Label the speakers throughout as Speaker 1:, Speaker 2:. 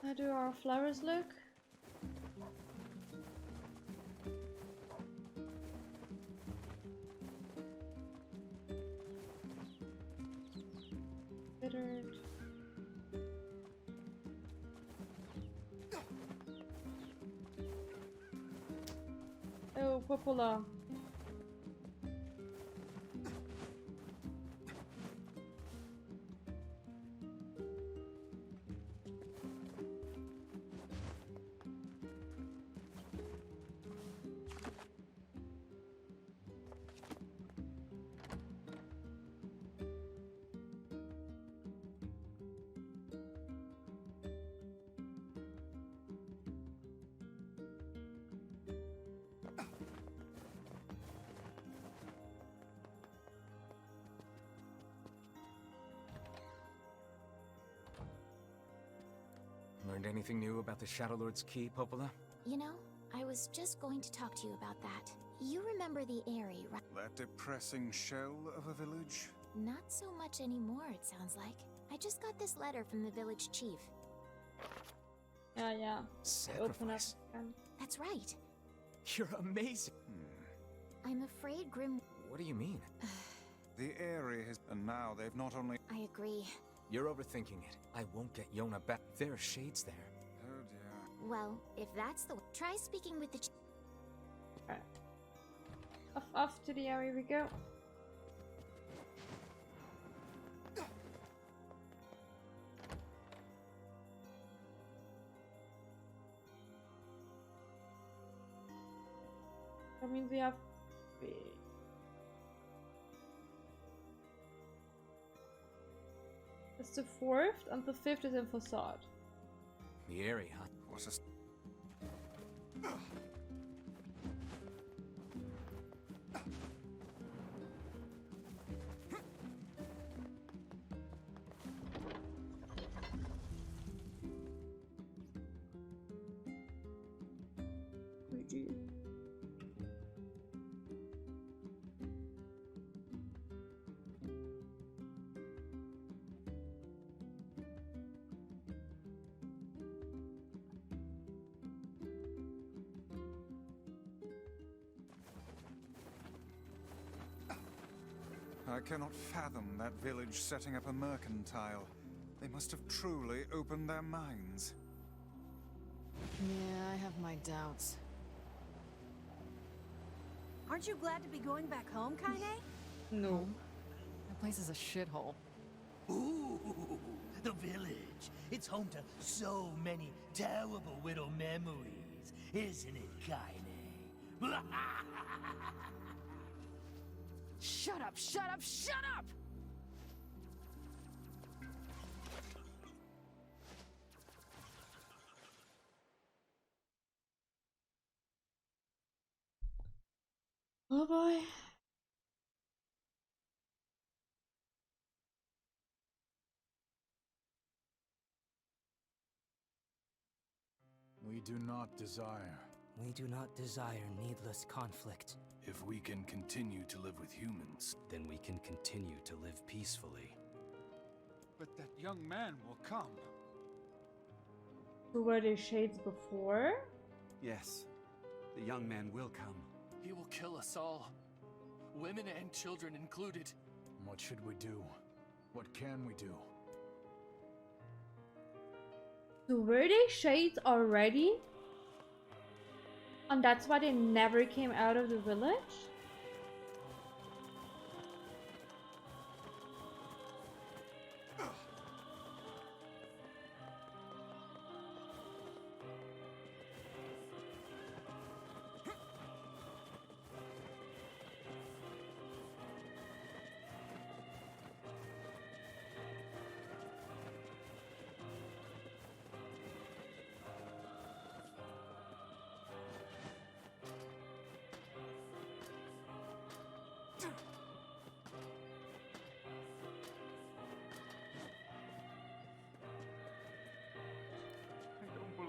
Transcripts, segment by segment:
Speaker 1: How do our flowers look? Bittered. Oh, Popola.
Speaker 2: Learned anything new about the Shadow Lord's key, Popola?
Speaker 3: You know, I was just going to talk to you about that. You remember the Aerie, right?
Speaker 4: That depressing shell of a village?
Speaker 3: Not so much anymore, it sounds like. I just got this letter from the village chief.
Speaker 1: Yeah. Open up.
Speaker 2: Sacrifice.
Speaker 3: That's right.
Speaker 2: You're amazing.
Speaker 3: I'm afraid Grim...
Speaker 2: What do you mean?
Speaker 4: The Aerie has... And now they've not only...
Speaker 3: I agree.
Speaker 2: You're overthinking it. I won't get Yona back. There are shades there.
Speaker 4: Oh dear.
Speaker 3: Well, if that's the... Try speaking with the...
Speaker 1: Alright. Off to the area we go. That means we have... It's the 4th and the 5th is in Facade.
Speaker 2: The Aerie, huh?
Speaker 4: What a... I cannot fathom that village setting up a mercantile. They must have truly opened their minds.
Speaker 5: Yeah, I have my doubts.
Speaker 6: Aren't you glad to be going back home, Kaine?
Speaker 1: No.
Speaker 5: That place is a shithole.
Speaker 7: Ooh, the village. It's home to so many terrible little memories, isn't it, Kaine?
Speaker 5: Shut up, shut up, shut up!
Speaker 1: Oh boy.
Speaker 8: We do not desire.
Speaker 9: We do not desire needless conflict.
Speaker 8: If we can continue to live with humans,
Speaker 9: Then we can continue to live peacefully.
Speaker 10: But that young man will come.
Speaker 1: So were they shades before?
Speaker 11: Yes, the young man will come.
Speaker 10: He will kill us all. Women and children included.
Speaker 8: what should we do? What can we do?
Speaker 1: So were they shades already? And that's why they never came out of the village?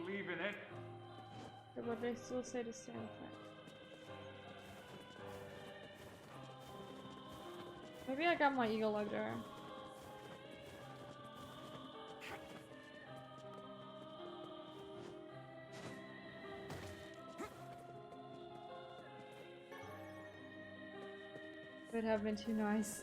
Speaker 10: In it.
Speaker 1: But they still say the same thing. Maybe I got my eagle eye there. would have been too nice.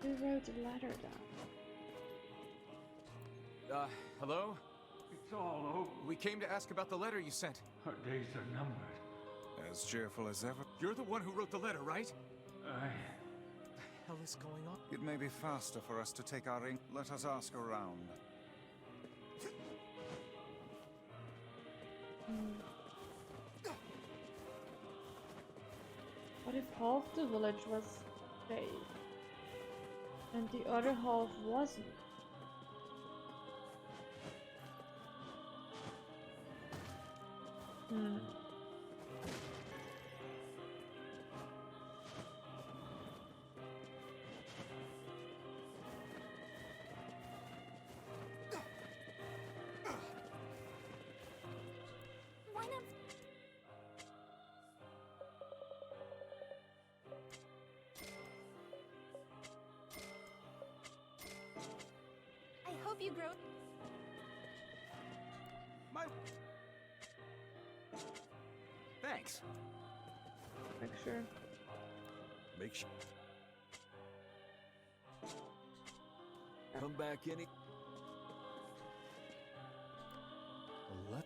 Speaker 1: Who wrote the letter down?
Speaker 2: Hello?
Speaker 12: It's all over.
Speaker 2: We came to ask about the letter you sent.
Speaker 12: Our days are numbered.
Speaker 4: As cheerful as ever.
Speaker 2: You're the one who wrote the letter, right?
Speaker 12: I...
Speaker 2: What the hell is going on?
Speaker 4: It may be faster for us to take our ink. Let us ask around.
Speaker 1: What if half the village was saved and the other half wasn't?
Speaker 3: One of... I hope you grow...
Speaker 2: My... Thanks.
Speaker 1: Picture.
Speaker 2: Make sure. Come back any...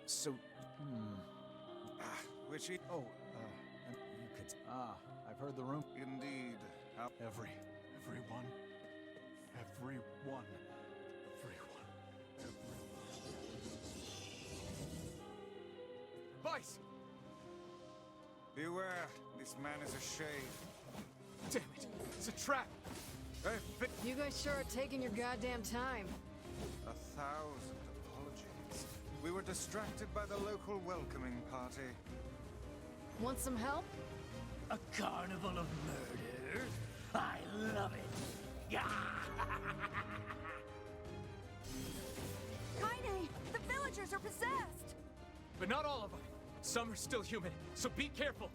Speaker 2: So...
Speaker 4: Which he...
Speaker 8: Oh, you could... I've heard the room.
Speaker 4: Indeed. How...
Speaker 8: Everyone.
Speaker 2: Vice!
Speaker 4: Beware, this man is a shade.
Speaker 2: Damn it! It's a trap!
Speaker 5: You guys sure are taking your goddamn time.
Speaker 4: 1,000 apologies. We were distracted by the local welcoming party.
Speaker 5: Want some help?
Speaker 7: A carnival of murder? I love it!
Speaker 6: Kaine, the villagers are possessed!
Speaker 2: But not all of them. Some are still human, so be careful.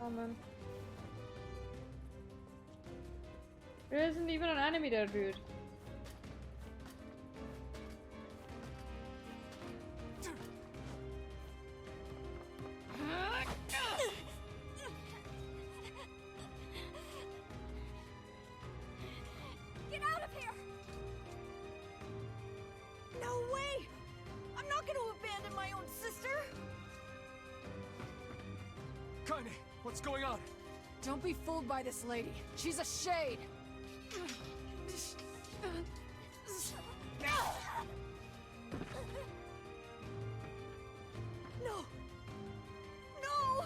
Speaker 1: Oh man. There isn't even an enemy there, dude.
Speaker 6: Get out of here! No way! I'm not gonna abandon my own sister!
Speaker 2: Kaine, what's going on?
Speaker 5: Don't be fooled by this lady. She's a shade.
Speaker 6: No! No!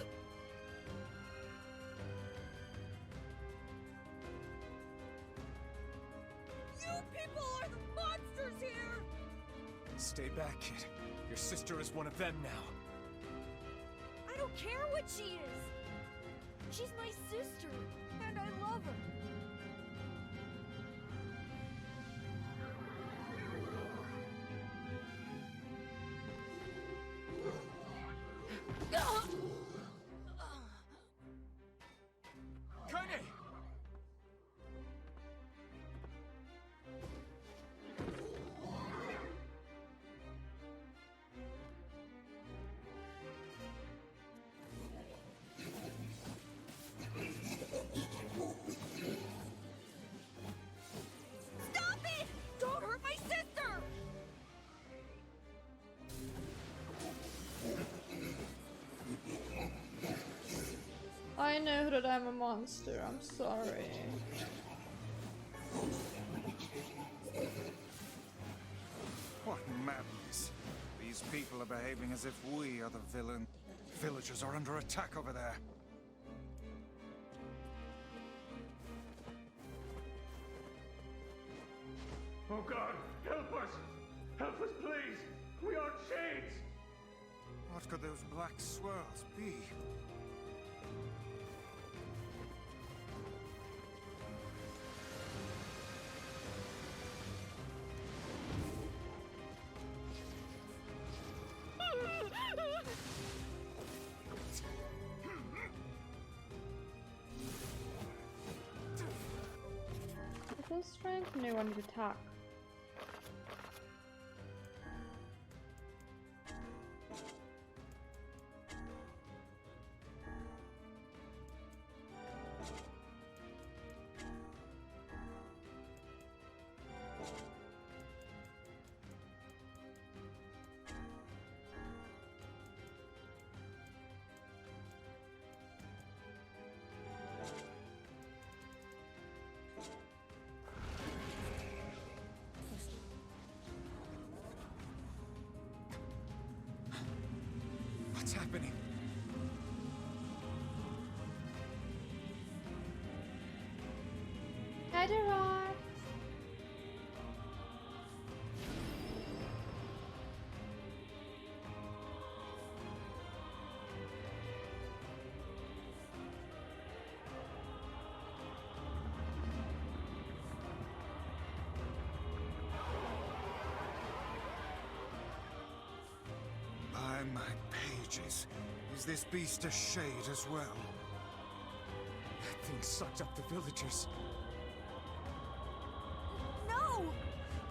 Speaker 6: You people are the monsters here!
Speaker 2: Stay back, kid. Your sister is one of them now.
Speaker 6: I don't care what she is! She's my sister, and I love her.
Speaker 2: Kaine!
Speaker 6: Stop it! Don't hurt my sister!
Speaker 1: I know that I'm a monster, I'm sorry.
Speaker 4: What madness. These people are behaving as if we are the villain. Villagers are under attack over there.
Speaker 12: Oh God, help us! Help us, please! We are shades!
Speaker 4: What could those black swirls be?
Speaker 1: full strength? No, I need attack.
Speaker 4: What's happening?
Speaker 1: Hi, Gerard.
Speaker 4: By my pages, is this beast a shade as well?
Speaker 2: That thing sucked up the villagers.
Speaker 6: No!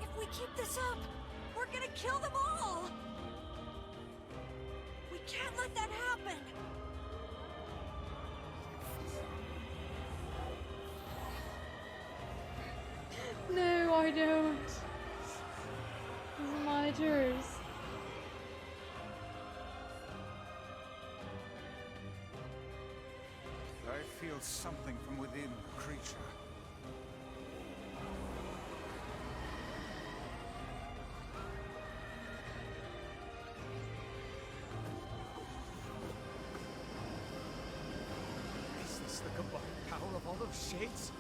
Speaker 6: If we keep this up, we're gonna kill them all! We can't let that happen!
Speaker 1: No, I don't. These are monitors.
Speaker 4: I feel something from within the creature.
Speaker 2: Is this the combined power of all those shades?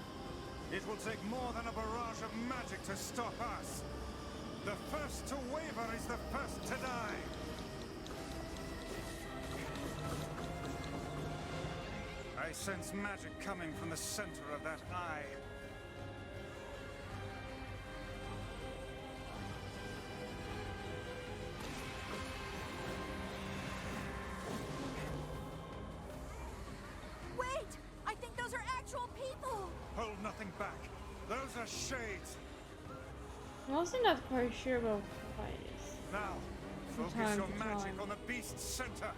Speaker 4: It will take more than a barrage of magic to stop us. The first to waver is the first to die. I sense magic coming from the center of that eye.
Speaker 6: Wait! I think those are actual people!
Speaker 4: Hold nothing back. Those are shades.
Speaker 1: I'm also not quite sure about fights.
Speaker 4: Now,
Speaker 1: From
Speaker 4: focus
Speaker 1: time
Speaker 4: your
Speaker 1: to
Speaker 4: magic
Speaker 1: time.
Speaker 4: on the beast's center.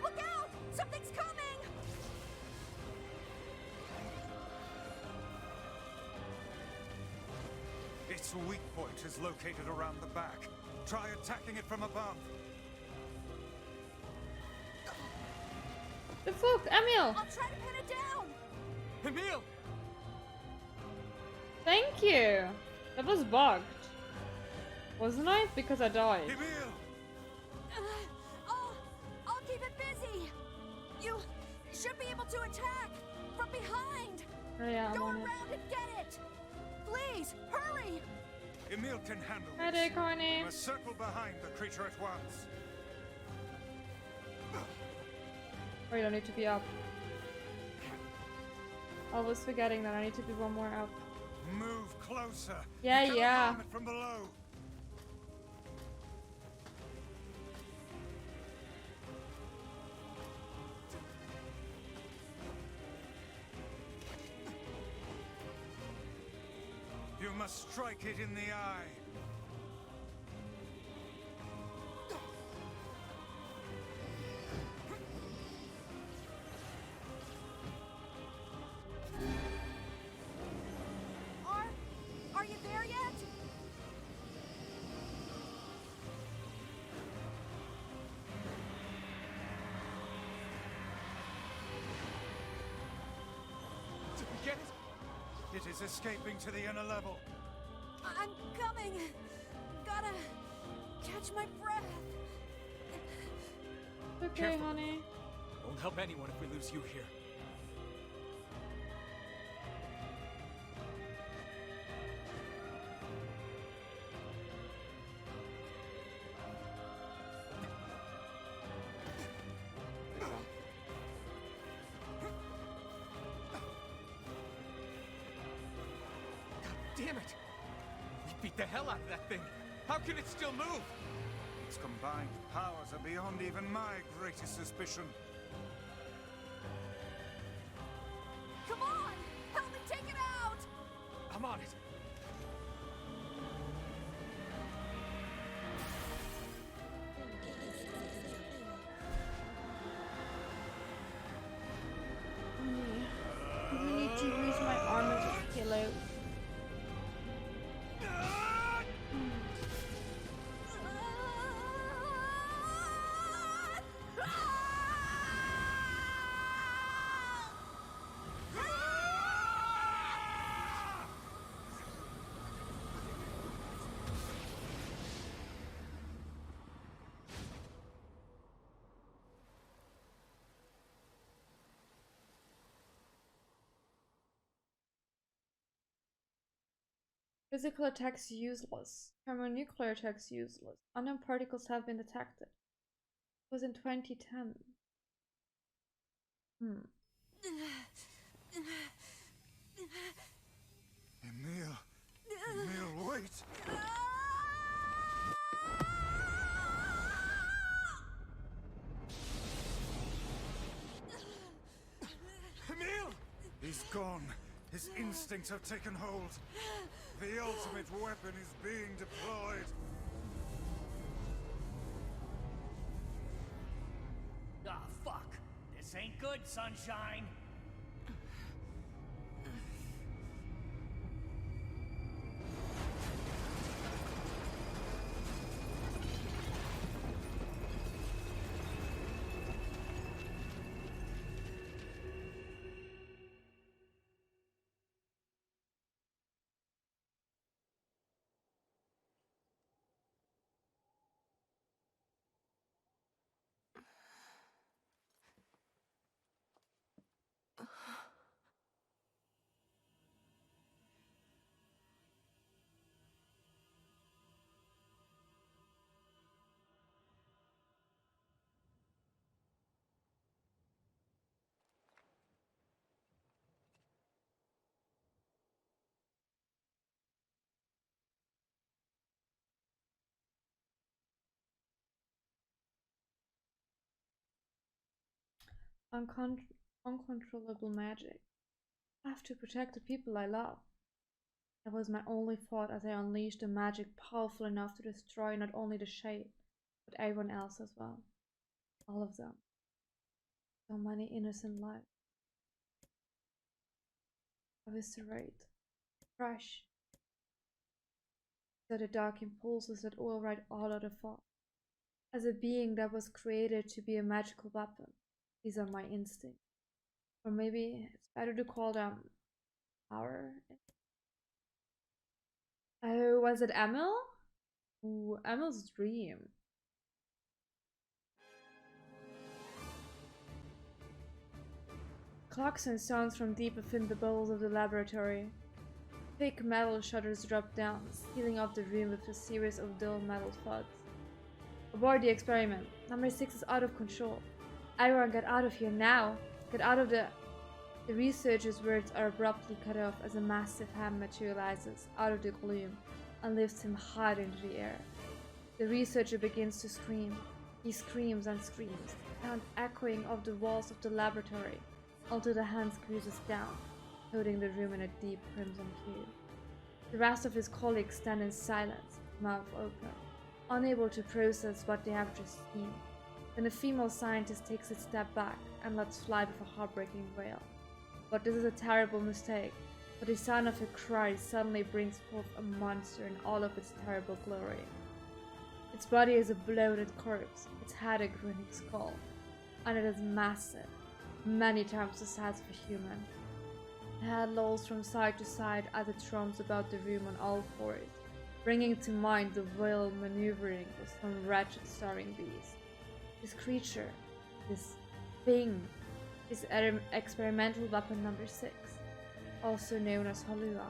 Speaker 6: Look out! Something's coming!
Speaker 4: Its weak point is located around the back. Try attacking it from above.
Speaker 1: The fuck, Emil!
Speaker 6: I'll try to pin it down!
Speaker 10: Emil!
Speaker 1: Thank you! That was bugged. Wasn't I? Because I died.
Speaker 4: Emil!
Speaker 6: I'll keep it busy! You should be able to attack! From behind!
Speaker 1: Oh yeah, I'm
Speaker 6: Go
Speaker 1: on it.
Speaker 6: around and get it! Please, hurry!
Speaker 4: Emil can handle
Speaker 1: Hi
Speaker 4: this.
Speaker 1: there, Connie.
Speaker 4: We must circle behind the creature at once.
Speaker 1: Oh, you don't need to be up. I was forgetting that I need to be one more up.
Speaker 4: Move closer.
Speaker 1: Yeah,
Speaker 4: You cannot
Speaker 1: yeah.
Speaker 4: harm it from below. You must strike it in the eye.
Speaker 6: Are you there yet?
Speaker 10: Did we get it?
Speaker 4: It is escaping to the inner level.
Speaker 6: I'm coming. Gotta catch my breath.
Speaker 1: Okay,
Speaker 2: Careful.
Speaker 1: honey.
Speaker 2: Won't help anyone if we lose you here. Damn it! We beat the hell out of that thing! How can it still move?
Speaker 4: Its combined powers are beyond even my greatest suspicion.
Speaker 6: Come on! Help me take it out!
Speaker 2: I'm on it.
Speaker 1: I need to use my armor to kill it. Physical attacks useless. Thermonuclear attacks useless. Unknown particles have been detected. It was in 2010.
Speaker 4: Emil, wait!
Speaker 2: Emil!
Speaker 4: He's gone. His instincts have taken hold. The ultimate weapon is being deployed.
Speaker 7: Ah, fuck. This ain't good, sunshine.
Speaker 1: Uncontrollable magic. I have to protect the people I love. That was my only thought as I unleashed a magic powerful enough to destroy not only the Shade, but everyone else as well. All of them. So many innocent lives. Eviscerate. Crush. These are the dark impulses that override all other thoughts. As a being that was created to be a magical weapon, these are my instincts. Or maybe it's better to call them power. Oh, was it Emil? Ooh, Emil's dream. Clocks and sounds from deep within the bowels of the laboratory. Thick metal shutters drop down, sealing up the room with a series of dull metal thuds. Aboard the experiment. Number 6 is out of control. Everyone get out of here now! Get out of the... The researcher's words are abruptly cut off as a massive hand materializes out of the gloom and lifts him high into the air. The researcher begins to scream. He screams and screams, sound echoing off the walls of the laboratory, until the hand squeezes down, coating the room in a deep crimson hue. The rest of his colleagues stand in silence, mouth open, unable to process what they have just seen. Then a female scientist takes a step back and lets fly with a heartbreaking wail. But this is a terrible mistake, for the sound of her cry suddenly brings forth a monster in all of its terrible glory. Its body is a bloated corpse, its head a grinning skull, and it is massive, many times the size of a human. The head lolls from side to side as it roams about the room on all fours, bringing to mind the vile maneuvering of some wretched starving beast. This creature, this thing, is experimental weapon number 6, also known as Halua.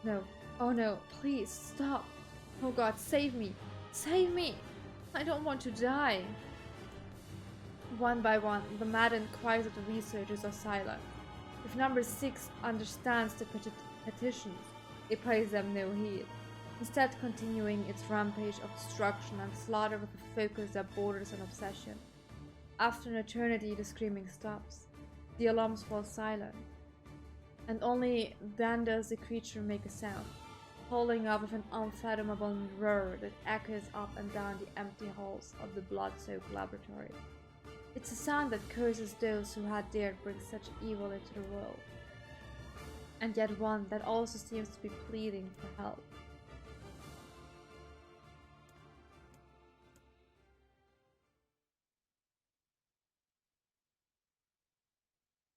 Speaker 1: No, oh no, please stop. Oh God, save me, save me. I don't want to die. One by one, the maddened cries of the researchers are silent. If number 6 understands the petitions, it pays them no heed, instead continuing its rampage of destruction and slaughter with a focus that borders on obsession. After an eternity, the screaming stops. The alarms fall silent. And only then does the creature make a sound, holding up with an unfathomable roar that echoes up and down the empty halls of the blood-soaked laboratory. It's a sound that curses those who had dared bring such evil into the world, and yet one that also seems to be pleading for help.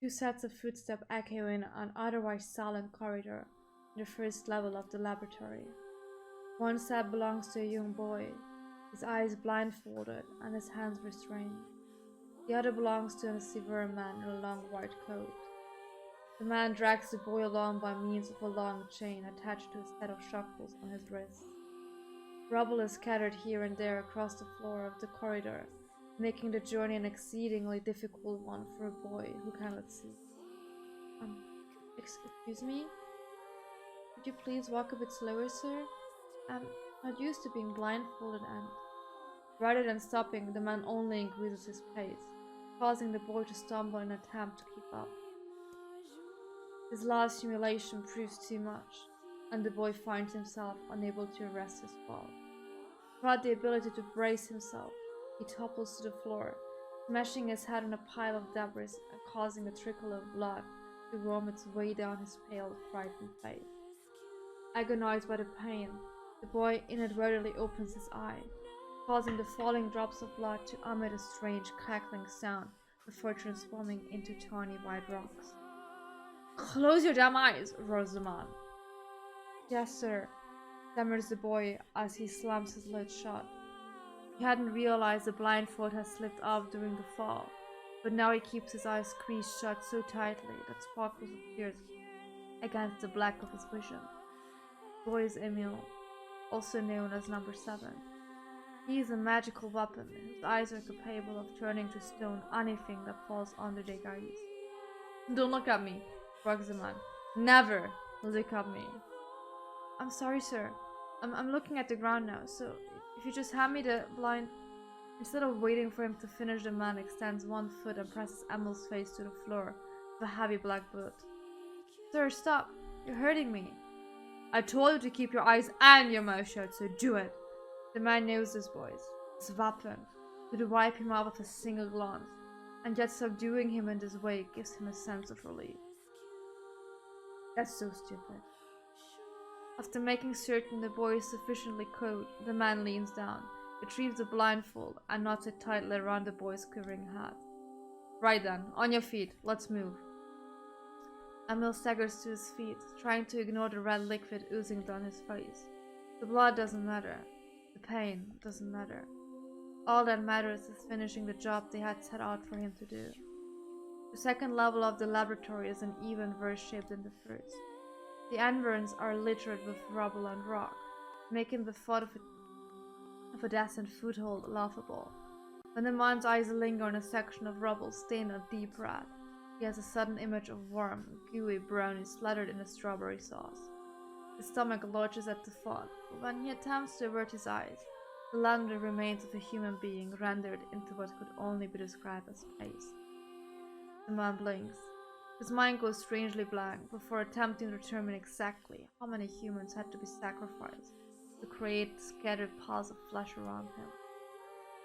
Speaker 1: Two sets of footsteps echo in an otherwise silent corridor in the first level of the laboratory. One set belongs to a young boy, his eyes blindfolded and his hands restrained. The other belongs to a severe man in a long white coat. The man drags the boy along by means of a long chain attached to a set of shackles on his wrists. Rubble is scattered here and there across the floor of the corridor, making the journey an exceedingly difficult one for a boy who cannot see. Excuse me? Could you please walk a bit slower, sir? I'm not used to being blindfolded and... Rather than stopping, the man only increases his pace, causing the boy to stumble in an attempt to keep up. His last humiliation proves too much, and the boy finds himself unable to arrest his fall. Without the ability to brace himself, he topples to the floor, smashing his head on a pile of debris and causing a trickle of blood to worm its way down his pale, frightened face. Agonized by the pain, the boy inadvertently opens his eye, causing the falling drops of blood to emit a strange crackling sound before transforming into tiny white rocks. "Close your damn eyes!" roars the man. "Yes, sir," stammers the boy as he slams his lids shut. He hadn't realized the blindfold had slipped off during the fall, but now he keeps his eyes squeezed shut so tightly that sparkles appear against the black of his vision. The boy is Emil, also known as number 7. He is a magical weapon whose eyes are capable of turning to stone anything that falls under their gaze. "Don't look at me," barks the man. "Never look at me." "I'm sorry, sir. I'm looking at the ground now, so if you just hand me the blind..." Instead of waiting for him to finish, the man extends one foot and presses Emil's face to the floor with a heavy black boot. "Sir, stop! You're hurting me." "I told you to keep your eyes and your mouth shut, so do it." The man knows his voice, his weapon, could wipe him out with a single glance, and yet subduing him in this way gives him a sense of relief. That's so stupid. After making certain the boy is sufficiently cold, the man leans down, retrieves the blindfold, and knots it tightly around the boy's quivering head. "Right then, on your feet, let's move." Emil staggers to his feet, trying to ignore the red liquid oozing down his face. The blood doesn't matter. The pain doesn't matter. All that matters is finishing the job they had set out for him to do. The second level of the laboratory is an even worse shape than the first. The environs are littered with rubble and rock, making the thought of a descent foothold laughable. When the man's eyes linger on a section of rubble stained a deep red, he has a sudden image of warm, gooey brownie slathered in a strawberry sauce. His stomach lodges at the thought, but when he attempts to avert his eyes, the slender remains of a human being rendered into what could only be described as paste. The man blinks. His mind goes strangely blank before attempting to determine exactly how many humans had to be sacrificed to create the scattered piles of flesh around him.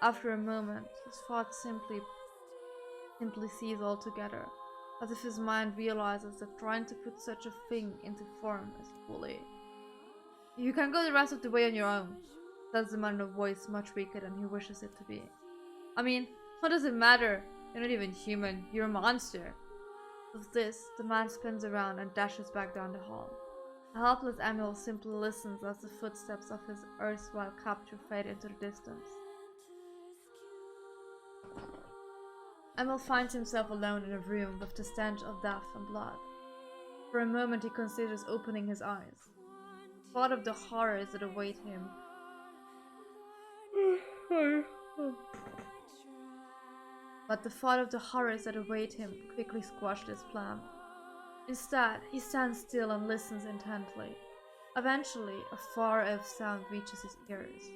Speaker 1: After a moment, his thoughts simply cease altogether, as if his mind realizes that trying to put such a thing into form is folly. "You can go the rest of the way on your own," says the man in a voice much weaker than he wishes it to be. "I mean, what does it matter? You're not even human, you're a monster." With this, the man spins around and dashes back down the hall. The helpless Emil simply listens as the footsteps of his erstwhile captor fade into the distance. Emil finds himself alone in a room with the stench of death and blood. For a moment he considers opening his eyes. Thought of the horrors that await him. But the thought of the horrors that await him quickly squashed his plan. Instead, he stands still and listens intently. Eventually, a far-off sound reaches his ears.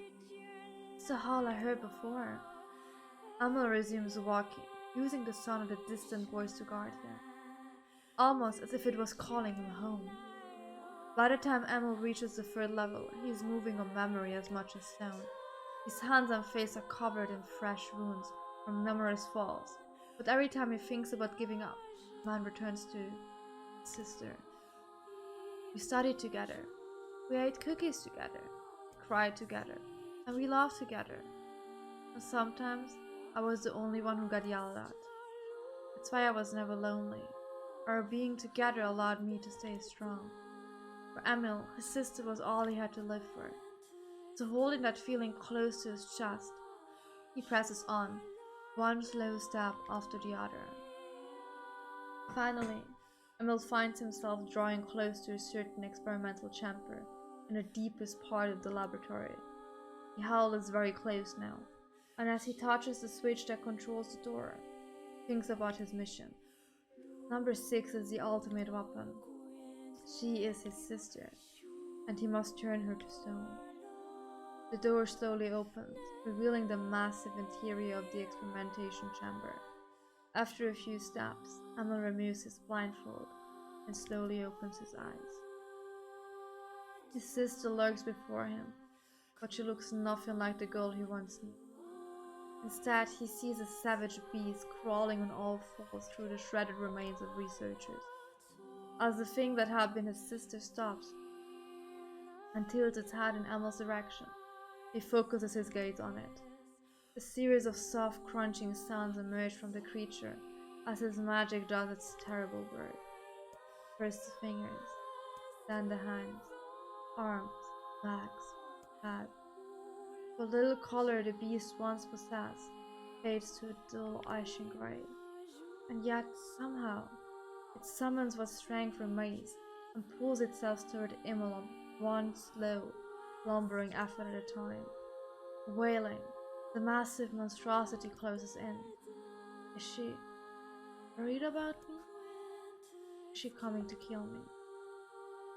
Speaker 1: It's the howl I heard before. Emil resumes walking, using the sound of the distant voice to guide him, almost as if it was calling him home. By the time Emil reaches the third level, he is moving on memory as much as sound. His hands and face are covered in fresh wounds from numerous falls, but every time he thinks about giving up, the man returns to his sister. We studied together, we ate cookies together, we cried together, and we laughed together. And sometimes I was the only one who got yelled at. That's why I was never lonely. Our being together allowed me to stay strong. For Emil, his sister was all he had to live for. So holding that feeling close to his chest, he presses on, one slow step after the other. Finally, Emil finds himself drawing close to a certain experimental chamber in the deepest part of the laboratory. The howl is very close now, and as he touches the switch that controls the door, he thinks about his mission. Number 6 is the ultimate weapon. She is his sister, and he must turn her to stone. The door slowly opens, revealing the massive interior of the experimentation chamber. After a few steps, Emil removes his blindfold and slowly opens his eyes. His sister lurks before him, but she looks nothing like the girl he once knew. Instead, he sees a savage beast crawling on all fours through the shredded remains of researchers. As the thing that had been his sister stops and tilts its head in Emil's direction, he focuses his gaze on it. A series of soft crunching sounds emerge from the creature as his magic does its terrible work. First the fingers, then the hands, arms, legs, head. The little color the beast once possessed fades to a dull ashen gray, and yet somehow it summons what strength remains and pulls itself toward Emil on one slow, lumbering effort at a time. Wailing, the massive monstrosity closes in. Is she worried about me? Is she coming to kill me?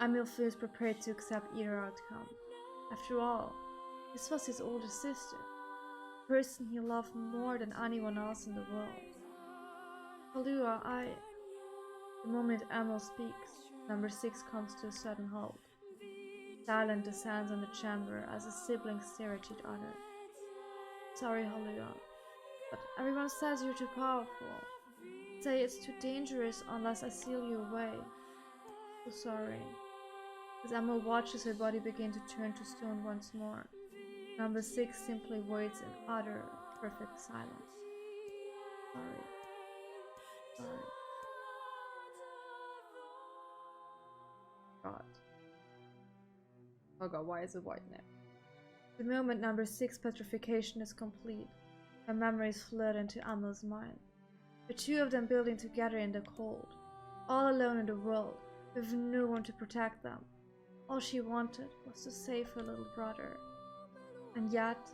Speaker 1: Emil feels prepared to accept either outcome. After all, this was his older sister, the person he loved more than anyone else in the world. Kalua, The moment Emil speaks, number 6 comes to a sudden halt. Silence descends on the chamber as the siblings stare at each other. Sorry, Halua, but everyone says you're too powerful. Say it's too dangerous unless I seal you away. So sorry. As Emil watches her body begin to turn to stone once more, number 6 simply waits in utter, perfect silence. Sorry. Sorry. God. Oh god, why is it white now? The moment number 6 petrification is complete, her memories flood into Emil's mind. The two of them building together in the cold, all alone in the world, with no one to protect them. All she wanted was to save her little brother. And yet,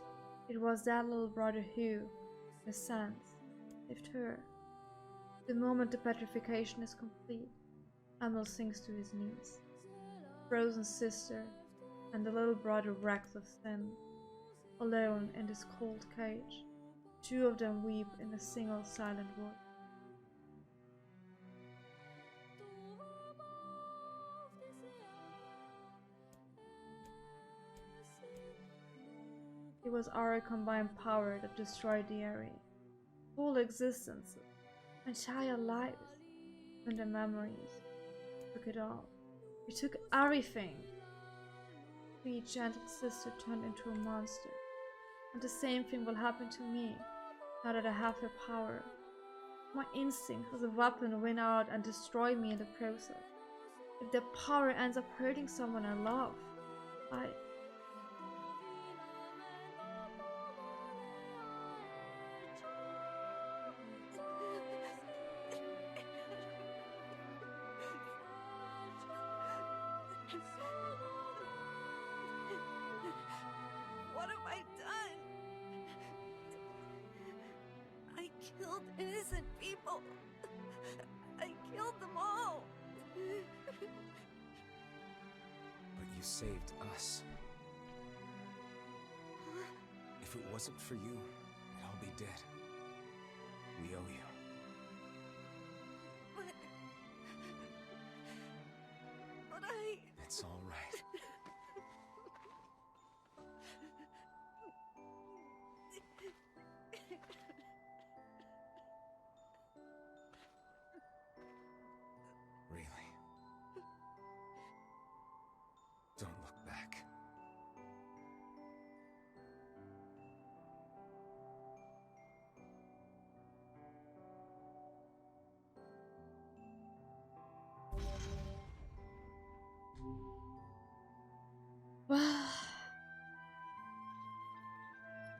Speaker 1: it was that little brother who, in a sense, saved her. The moment the petrification is complete, Emil sinks to his knees. Frozen sister and the little brother wrecked of sin, alone in this cold cage, two of them weep in a single silent voice. It was our combined power that destroyed the Aerie. Whole existences, entire lives, and the memories. Took it all. We took everything. Sweet gentle sister turned into a monster. And the same thing will happen to me, now that I have her power. My instinct as a weapon win out and destroy me in the process. If the power ends up hurting someone I love,
Speaker 6: What have I done? I killed innocent people. I killed them all.
Speaker 13: But you saved us. If it wasn't for you, we'd all be dead. We owe you.
Speaker 6: But I...
Speaker 13: It's all right. Really. Don't look back.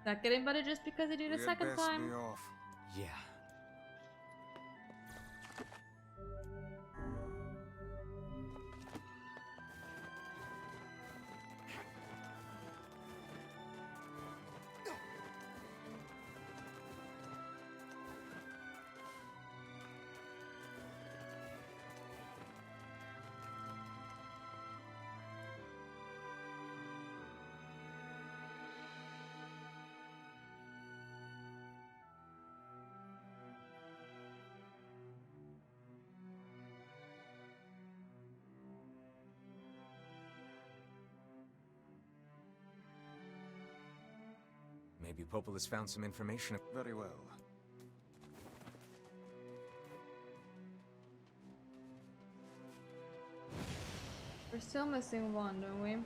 Speaker 1: Not getting better just because I did it a second time.
Speaker 4: Be off.
Speaker 13: Yeah. Maybe Popel has found some information.
Speaker 4: Very well.
Speaker 1: We're still missing one, don't we?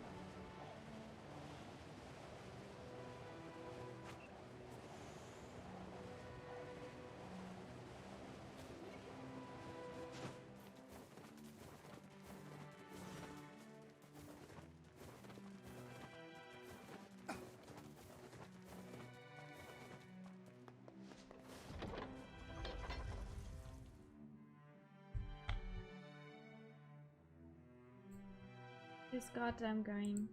Speaker 1: This goddamn game.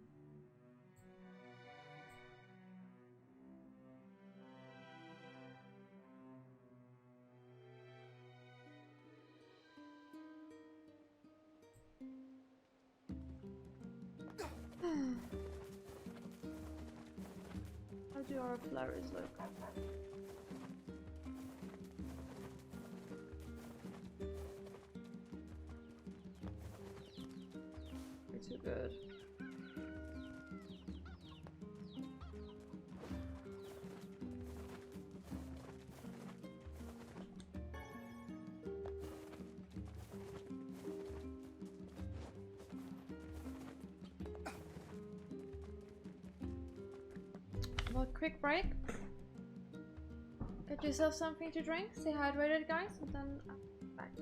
Speaker 1: How do our flowers look? Too good. Well, quick break. Get yourself something to drink. Stay hydrated, guys, and then I'm back.